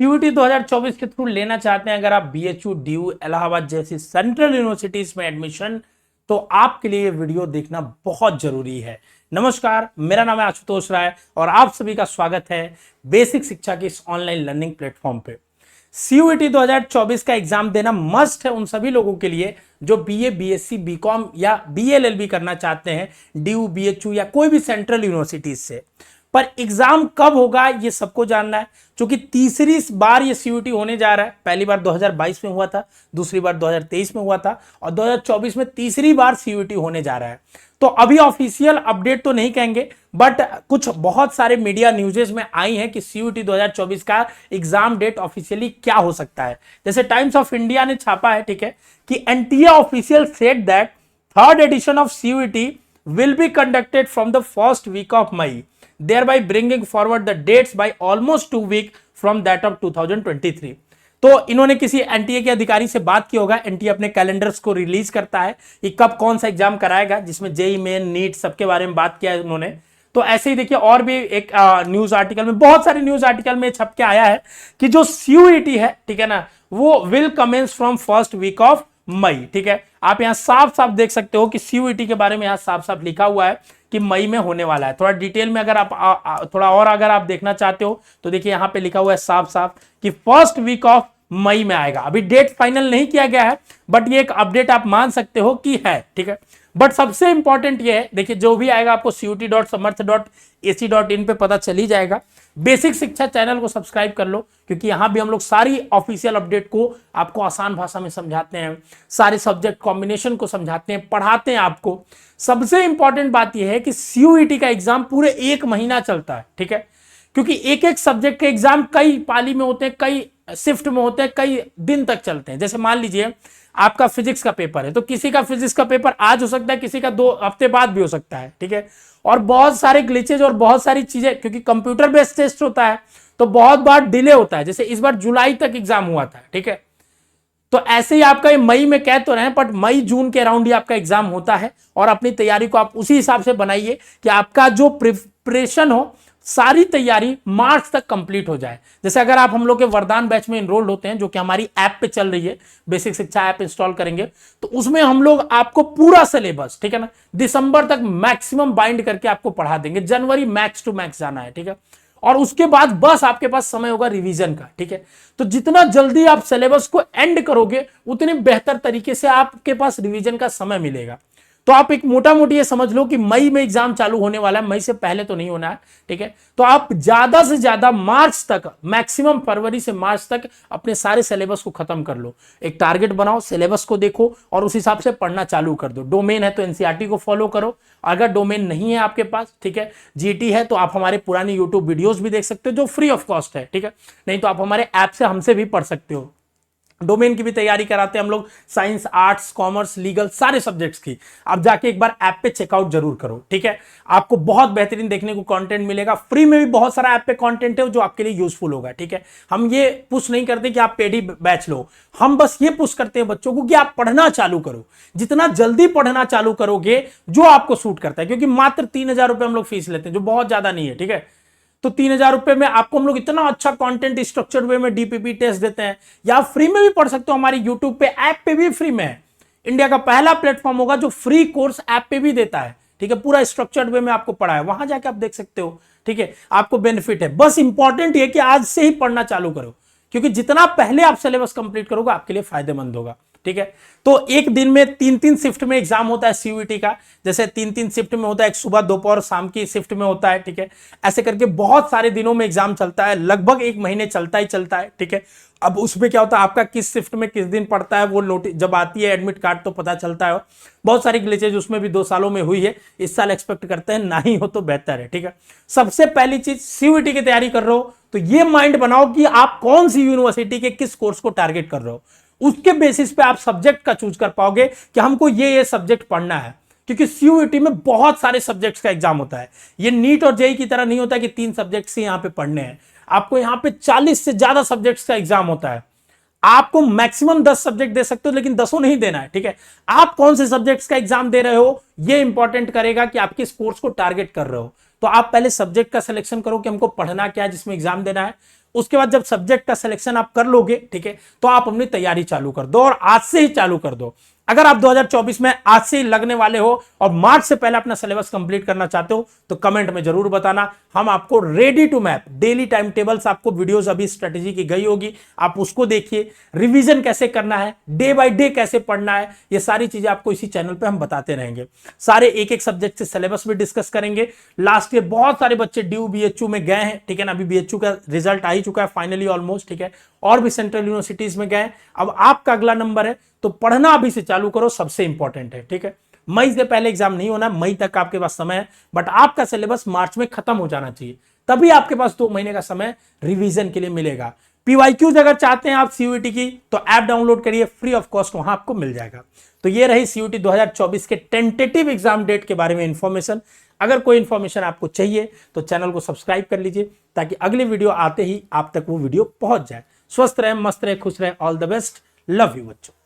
CUET 2024 के through लेना चाहते हैं अगर आप बीएचयू, डीयू, इलाहाबाद जैसी सेंट्रल यूनिवर्सिटीज में एडमिशन, तो आपके लिए ये वीडियो देखना बहुत जरूरी है। नमस्कार, मेरा नाम है आशुतोष राय और आप सभी का स्वागत है बेसिक शिक्षा की इस ऑनलाइन लर्निंग प्लेटफॉर्म पे। सीयूईटी 2024 का एग्जाम देना मस्ट है उन सभी लोगों के लिए जो बीए, बीएससी, बीकॉम या बीएलएलबी करना चाहते हैं डीयू, बीएचयू या कोई भी सेंट्रल यूनिवर्सिटीज से। पर एग्जाम कब होगा ये सबको जानना है, क्योंकि तीसरी बार ये सीयूईटी होने जा रहा है। पहली बार 2022 में हुआ था, दूसरी बार 2023 में हुआ था और 2024 में तीसरी बार सीयूईटी होने जा रहा है। तो अभी ऑफिशियल अपडेट तो नहीं कहेंगे, बट कुछ बहुत सारे मीडिया न्यूज़ेस में आई हैं कि सीयूईटी 2024 का एग्जाम डेट ऑफिशियली क्या हो सकता है। जैसे टाइम्स ऑफ इंडिया ने छापा है, ठीक है, कि NTA official said that third edition of CUET will be conducted from the first week of May, thereby bringing forward the dates by almost 2 weeks from that of 2023। तो इन्होंने किसी NTA के अधिकारी से बात की होगा। एनटीए अपने कैलेंडर्स को रिलीज करता है कि कब कौन सा एग्जाम कराएगा, जिसमें जेई मेन, नीट सबके बारे में बात किया है उन्होंने। तो ऐसे ही देखिए और भी एक न्यूज आर्टिकल में, बहुत सारे न्यूज आर्टिकल में छप के आया है कि जो सीयूईटी है, ठीक है ना, वो will commence from first week of May. ठीक है, आप यहां साफ साफ देख सकते हो कि सीयूईटी के बारे में यहां साफ साफ लिखा हुआ है कि मई में होने वाला है। थोड़ा डिटेल में अगर आप थोड़ा और अगर आप देखना चाहते हो तो देखिए यहां पे लिखा हुआ है साफ साफ कि फर्स्ट वीक ऑफ मई में आएगा। अभी डेट फाइनल नहीं किया गया है, बट ये एक अपडेट आप मान सकते हो कि है। ठीक है, बट सबसे इंपॉर्टेंट ये है, देखिए जो भी आएगा आपको CUT.samarth.ac.in पे पता चल ही जाएगा। बेसिक शिक्षा चैनल को सब्सक्राइब कर लो, क्योंकि यहां भी हम लोग सारी ऑफिशियल अपडेट को आपको आसान भाषा में समझाते हैं, सारे सब्जेक्ट कॉम्बिनेशन को समझाते हैं, पढ़ाते हैं आपको। सबसे इंपॉर्टेंट बात यह है कि सीयूईटी का एग्जाम पूरे 1 महीना चलता है। ठीक है, क्योंकि एक एक सब्जेक्ट के एग्जाम कई पाली में होते हैं, कई शिफ्ट में होते हैं, कई दिन तक चलते हैं। जैसे मान लीजिए आपका फिजिक्स का पेपर है, तो किसी का फिजिक्स का पेपर आज हो सकता है, किसी का 2 हफ्ते बाद भी हो सकता है। ठीक है, और बहुत सारे ग्लिचेज और बहुत सारी चीजें, क्योंकि कंप्यूटर बेस्ड टेस्ट होता है तो बहुत बार डिले होता है। जैसे इस बार जुलाई तक एग्जाम हुआ था। ठीक है, तो ऐसे ही आपका मई में कह तो रहे हैं, बट मई जून के अराउंड ही आपका एग्जाम होता है। और अपनी तैयारी को आप उसी हिसाब से बनाइए कि आपका जो प्रिपरेशन हो, सारी तैयारी मार्च तक कंप्लीट हो जाए। जैसे अगर आप हम लोग के वरदान बैच में इनरोल्ड होते हैं, जो कि हमारी ऐप पे चल रही है, बेसिक शिक्षा ऐप इंस्टॉल करेंगे, तो उसमें हम लोग आपको पूरा सिलेबस, ठीक है ना, दिसंबर तक मैक्सिमम बाइंड करके आपको पढ़ा देंगे। जनवरी मैक्स टू मैक्स जाना है। ठीक है, और उसके बाद बस आपके पास समय होगा रिवीजन का। ठीक है, तो जितना जल्दी आप सिलेबस को एंड करोगे उतने बेहतर तरीके से आपके पास रिवीजन का समय मिलेगा। तो आप एक मोटा मोटी ये समझ लो कि मई में एग्जाम चालू होने वाला है, मई से पहले तो नहीं होना है। ठीक है, तो आप ज्यादा से ज्यादा मार्च तक, मैक्सिमम फरवरी से मार्च तक अपने सारे सिलेबस को खत्म कर लो। एक टारगेट बनाओ, सिलेबस को देखो और उस हिसाब से पढ़ना चालू कर दो। डोमेन है तो एनसीईआरटी को फॉलो करो। अगर डोमेन नहीं है आपके पास, ठीक है, जीटी है, तो आप हमारे पुरानी यूट्यूब वीडियोस भी देख सकते हो जो फ्री ऑफ कॉस्ट है। ठीक है, नहीं तो आप हमारे ऐप से हमसे भी पढ़ सकते हो। डोमेन की भी तैयारी कराते हैं हम लोग, साइंस, आर्ट्स, कॉमर्स, लीगल, सारे सब्जेक्ट्स की। आप जाके एक बार ऐप पे चेकआउट जरूर करो। ठीक है, आपको बहुत बेहतरीन देखने को कंटेंट मिलेगा। फ्री में भी बहुत सारा ऐप पे कंटेंट है जो आपके लिए यूजफुल होगा। ठीक है, हम ये पुश नहीं करते कि आप पेड ही बैच लो, हम बस ये पुश करते हैं बच्चों को कि आप पढ़ना चालू करो। जितना जल्दी पढ़ना चालू करोगे, जो आपको सूट करता है, क्योंकि मात्र 3,000 रुपए हम लोग फीस लेते हैं, जो बहुत ज्यादा नहीं है। ठीक है, तो 3,000 रुपए में आपको हम लोग इतना अच्छा कंटेंट स्ट्रक्चर्ड वे में डीपीपी टेस्ट देते हैं, या आप फ्री में भी पढ़ सकते हो। हमारी यूट्यूब पे, ऐप पे भी फ्री में है। इंडिया का पहला प्लेटफॉर्म होगा जो फ्री कोर्स ऐप पे भी देता है। ठीक है, पूरा स्ट्रक्चर्ड वे में आपको पढ़ा है, वहां जाके आप देख सकते हो। ठीक है, आपको बेनिफिट है। बस इंपॉर्टेंट ये कि आज से ही पढ़ना चालू करो, क्योंकि जितना पहले आप सिलेबस कंप्लीट करोगे आपके लिए फायदेमंद होगा। ठीक है, तो एक दिन में 3-3 शिफ्ट में एग्जाम होता है सीयूईटी का। जैसे 3-3 शिफ्ट में होता है, एक सुबह, दोपहर, शाम की शिफ्ट में होता है। ठीक है, ऐसे करके बहुत सारे दिनों में एग्जाम चलता है, लगभग 1 महीने चलता ही चलता है। ठीक है, अब उसमें क्या होता है, आपका किस शिफ्ट में किस दिन पड़ता है वो नोटिस जब आती है, एडमिट कार्ड, तो पता चलता है। बहुत सारी ग्लिचेज उसमें भी 2 सालों में हुई है, इस साल एक्सपेक्ट करते हैं ना ही हो तो बेहतर है। ठीक है, सबसे पहली चीज, सीयूईटी की तैयारी कर रहे हो तो ये माइंड बनाओ कि आप कौन सी यूनिवर्सिटी के किस कोर्स को टारगेट कर रहे हो। उसके बेसिस पे आप सब्जेक्ट का चूज कर पाओगे कि हमको ये सब्जेक्ट पढ़ना है, क्योंकि सीयूईटी में बहुत सारे सब्जेक्ट्स का एग्जाम होता है। ये नीट और जेईई की तरह नहीं होता कि 3 सब्जेक्ट्स ही यहां पे पढ़ने हैं। आपको यहां पे 40 से ज्यादा सब्जेक्ट्स का एग्जाम होता है। आपको मैक्सिमम 10 सब्जेक्ट दे सकते हो, लेकिन 10 नहीं देना है। ठीक है, आप कौन से सब्जेक्ट्स का एग्जाम दे रहे हो ये इंपॉर्टेंट करेगा कि आप किस कोर्स को टारगेट कर रहे हो। तो आप पहले सब्जेक्ट का सिलेक्शन करो कि हमको पढ़ना क्या है, जिसमें एग्जाम देना है। उसके बाद जब सब्जेक्ट का सिलेक्शन आप कर लोगे, ठीक है, तो आप अपनी तैयारी चालू कर दो और आज से ही चालू कर दो। अगर आप 2024 में आज से ही लगने वाले हो और मार्च से पहले अपना सिलेबस कंप्लीट करना चाहते हो तो कमेंट में जरूर बताना। हम आपको ready to map daily time tables, आपको वीडियोस अभी स्ट्रेटेजी की गई होगी, आप उसको देखिए, रिवीजन कैसे करना है, डे बाय डे कैसे पढ़ना है, ये सारी चीजें आपको इसी चैनल पे हम बताते रहेंगे। सारे एक एक सब्जेक्ट से सिलेबस भी डिस्कस करेंगे। लास्ट ईयर बहुत सारे बच्चे ड्यू बीएचयू में गए हैं, ठीक है ना, अभी बीएचयू का रिजल्ट आ ही चुका है फाइनली ऑलमोस्ट, ठीक है, और भी सेंट्रल यूनिवर्सिटीज में गए। अब आपका अगला नंबर है, तो पढ़ना अभी से चालू करो, सबसे इंपॉर्टेंट है, ठीक है। मई से पहले एग्जाम नहीं होना, मई तक आपके पास समय है, बट आपका सिलेबस मार्च में खत्म हो जाना चाहिए, तभी आपके पास 2 महीने का समय रिवीजन के लिए मिलेगा। पीवाईक्यूज अगर चाहते हैं आप सीयूईटी की तो ऐप डाउनलोड करिए, फ्री ऑफ कॉस्ट वहां आपको मिल जाएगा। तो ये रही सीयूईटी 2024 के टेंटेटिव एग्जाम डेट के बारे में इंफॉर्मेशन। अगर कोई इंफॉर्मेशन आपको चाहिए तो चैनल को सब्सक्राइब कर लीजिए ताकि अगली वीडियो आते ही आप तक वो वीडियो पहुंच जाए। स्वस्थ रहे, मस्त रहे, खुश रहे, all the best, love you बच्चों।